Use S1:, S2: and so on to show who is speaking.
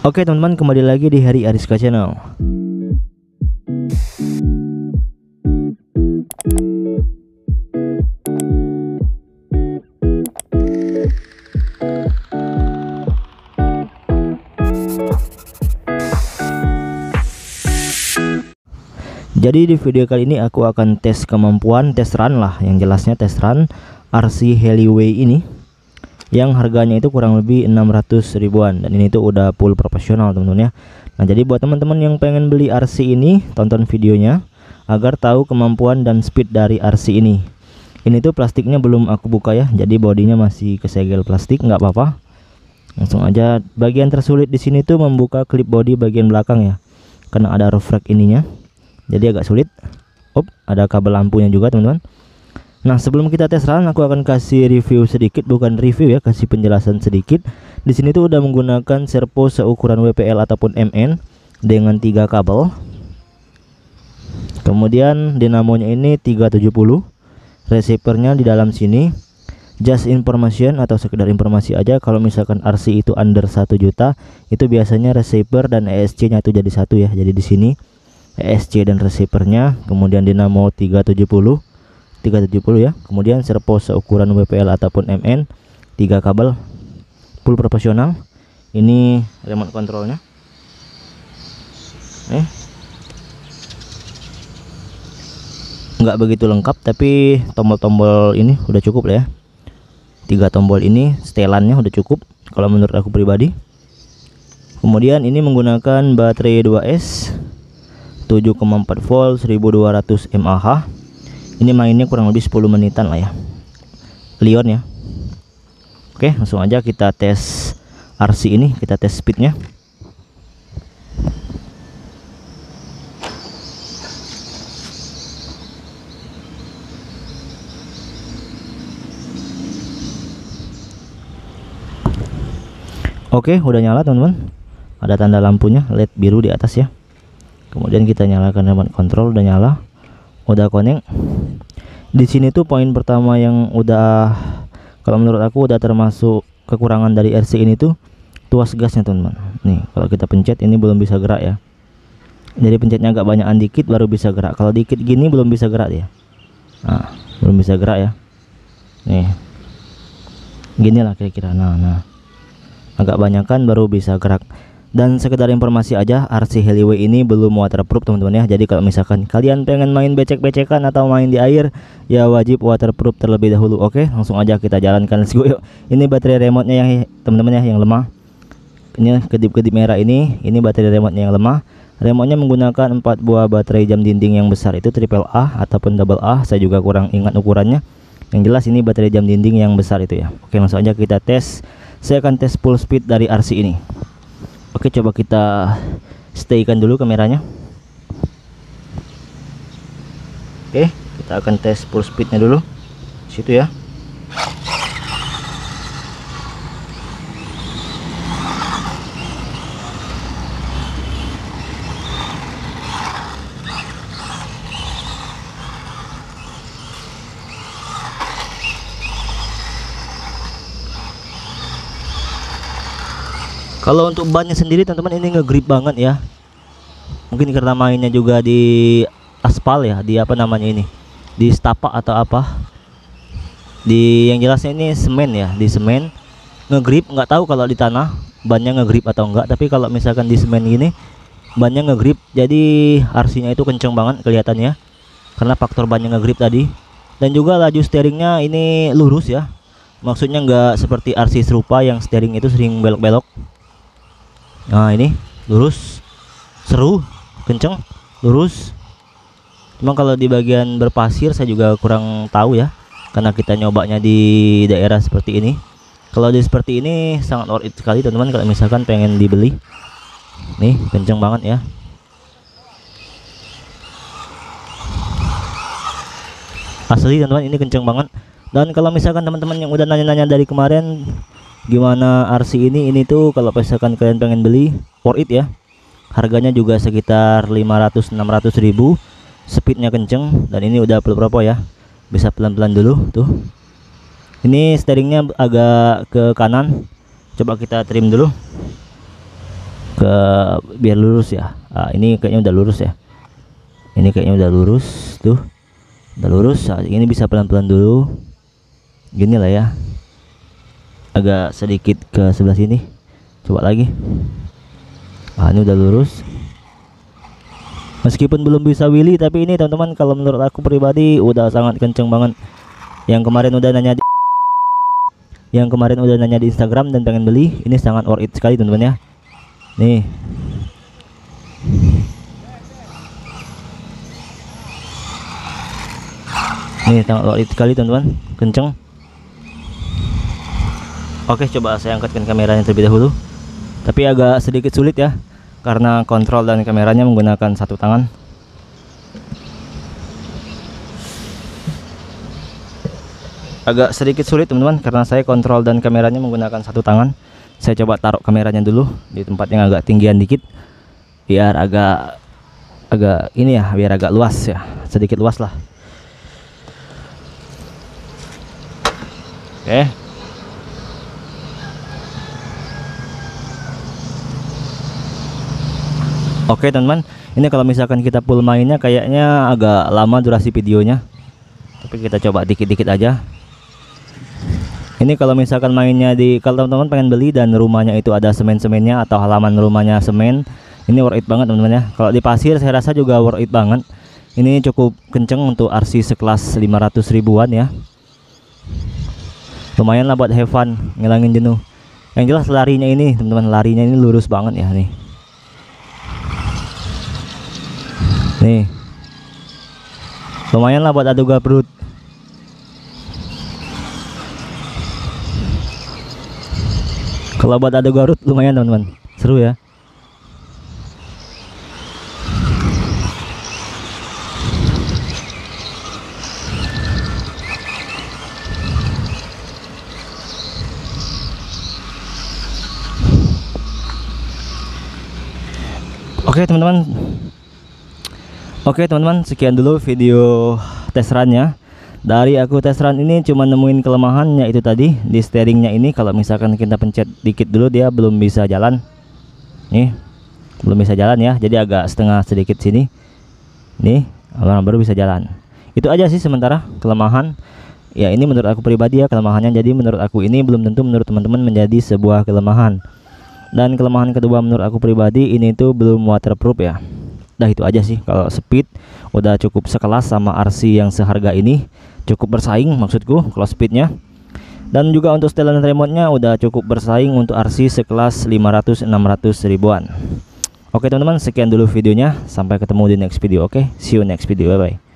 S1: Oke teman-teman, kembali lagi di Heri Ariska Channel. Jadi di video kali ini aku akan tes kemampuan, tes run lah, yang jelasnya tes run RC Heliway ini, yang harganya itu kurang lebih 600 ribuan, dan ini tuh udah full profesional teman-teman ya. Nah jadi buat teman-teman yang pengen beli RC ini, tonton videonya agar tahu kemampuan dan speed dari RC ini. Ini tuh plastiknya belum aku buka ya, jadi bodinya masih kesegel plastik, nggak apa-apa. Langsung aja. Bagian tersulit di sini tuh membuka klip body bagian belakang ya, karena ada roof rack ininya, jadi agak sulit. Ada kabel lampunya juga teman-teman. Nah sebelum kita tes run, aku akan kasih review sedikit, bukan review ya, kasih penjelasan sedikit. Di sini tuh udah menggunakan servo seukuran WPL ataupun MN dengan 3 kabel. Kemudian dinamonya ini 370, receivernya di dalam sini. Just information atau sekedar informasi aja, kalau misalkan RC itu under 1 juta, itu biasanya receiver dan ESC nya itu jadi satu ya. Jadi di sini ESC dan receivernya, kemudian dinamo 370 ya, kemudian servo seukuran WPL ataupun MN, 3 kabel, full profesional. Ini remote controlnya. Nggak begitu lengkap, tapi tombol-tombol ini udah cukup lah ya. 3 tombol ini, setelannya udah cukup kalau menurut aku pribadi. Kemudian ini menggunakan baterai 2S 7,4 volt 1200 mAh. Ini mainnya kurang lebih 10 menitan lah ya, Lion ya. Oke, langsung aja kita tes RC ini, kita tes speednya. Oke, udah nyala teman-teman. Ada tanda lampunya LED biru di atas ya. Kemudian kita nyalakan remote control, udah nyala, udah connect. Di sini tuh poin pertama yang udah, kalau menurut aku udah termasuk kekurangan dari RC ini tuh tuas gasnya teman-teman. Nih kalau kita pencet ini belum bisa gerak ya. Jadi pencetnya agak banyakan dikit baru bisa gerak. Kalau dikit gini belum bisa gerak dia. Nah, belum bisa gerak ya. Nih, gini lah kira-kira. Nah, agak banyakan baru bisa gerak. Dan sekedar informasi aja, RC Heliway ini belum waterproof teman-teman ya. Jadi kalau misalkan kalian pengen main becek-becekan atau main di air, ya wajib waterproof terlebih dahulu. Oke, langsung aja kita jalankan, let's go yuk. Ini baterai remote-nya yang teman-teman ya, yang lemah. Ini kedip-kedip merah ini baterai remote-nya yang lemah. Remote-nya menggunakan 4 buah baterai jam dinding yang besar, itu triple A ataupun double A, saya juga kurang ingat ukurannya. Yang jelas ini baterai jam dinding yang besar itu ya. Oke, langsung aja kita tes. Saya akan tes full speed dari RC ini. Oke, coba kita staykan dulu kameranya. Oke, kita akan tes full speednya dulu situ ya. Kalau untuk bannya sendiri teman-teman, ini ngegrip banget ya. Mungkin karena mainnya juga di aspal ya, di apa namanya ini, di setapak atau apa. Di yang jelasnya ini semen ya, di semen ngegrip. Nggak tahu kalau di tanah bannya ngegrip atau enggak, tapi kalau misalkan di semen gini bannya ngegrip. Jadi RC-nya itu kenceng banget kelihatannya, karena faktor bannya ngegrip tadi. Dan juga laju steeringnya ini lurus ya. Maksudnya nggak seperti RC serupa yang steering itu sering belok-belok. Nah ini lurus, seru, kenceng, lurus. Cuma kalau di bagian berpasir saya juga kurang tahu ya, karena kita nyobanya di daerah seperti ini. Kalau di seperti ini sangat worth it sekali teman-teman kalau misalkan pengen dibeli. Nih kenceng banget ya. Asli teman-teman, ini kenceng banget. Dan kalau misalkan teman-teman yang udah nanya-nanya dari kemarin gimana RC ini tuh kalau misalkan kalian pengen beli, worth it ya. Harganya juga sekitar 500-600 ribu. Speednya kenceng, dan ini udah full propo ya. Bisa pelan-pelan dulu tuh. Ini steeringnya agak ke kanan, coba kita trim dulu. ke biar lurus ya. Ini kayaknya udah lurus ya, ini kayaknya udah lurus tuh, udah lurus. Ini bisa pelan-pelan dulu gini lah ya, agak sedikit ke sebelah sini, coba lagi. Ini udah lurus meskipun belum bisa Willy, tapi ini teman-teman kalau menurut aku pribadi udah sangat kenceng banget. Yang kemarin udah nanya di Instagram dan pengen beli, ini sangat worth it sekali teman-teman ya. Nih sangat worth it sekali teman-teman, kenceng. Oke, coba saya angkatkan kameranya terlebih dahulu, tapi agak sedikit sulit ya karena kontrol dan kameranya menggunakan satu tangan. Agak sedikit sulit teman-teman karena saya kontrol dan kameranya menggunakan satu tangan. Saya coba taruh kameranya dulu di tempat yang agak tinggian dikit biar agak ini ya, biar agak luas ya, sedikit luas lah. Oke teman-teman, ini kalau misalkan kita full mainnya kayaknya agak lama durasi videonya, tapi kita coba dikit-dikit aja. Ini kalau misalkan mainnya kalau teman-teman pengen beli dan rumahnya itu ada semen-semennya atau halaman rumahnya semen, ini worth it banget teman-teman ya. Kalau di pasir saya rasa juga worth it banget. Ini cukup kenceng untuk RC sekelas 500 ribuan ya. Lumayan lah buat have fun, ngilangin jenuh. Yang jelas larinya ini teman-teman, larinya ini lurus banget ya nih. Lumayan lah buat adu gabrut. Kalau buat adu garut lumayan teman-teman, seru ya. Oke teman-teman, sekian dulu video test runnya. Dari aku tes run ini cuma nemuin kelemahannya itu tadi di steeringnya ini. Kalau misalkan kita pencet dikit dulu dia belum bisa jalan. Nih, belum bisa jalan ya. Jadi agak setengah sedikit sini. Nih, baru bisa jalan. Itu aja sih sementara kelemahan. Ya ini menurut aku pribadi ya kelemahannya. Jadi menurut aku ini belum tentu menurut teman-teman menjadi sebuah kelemahan. Dan kelemahan kedua menurut aku pribadi ini tuh belum waterproof ya. Dah itu aja sih. Kalau speed udah cukup sekelas sama RC yang seharga ini, cukup bersaing maksudku kalau speednya. Dan juga untuk setelan remote-nya udah cukup bersaing untuk RC sekelas 500-600 ribuan. Oke teman-teman, sekian dulu videonya. Sampai ketemu di next video. Oke, see you next video. Bye bye.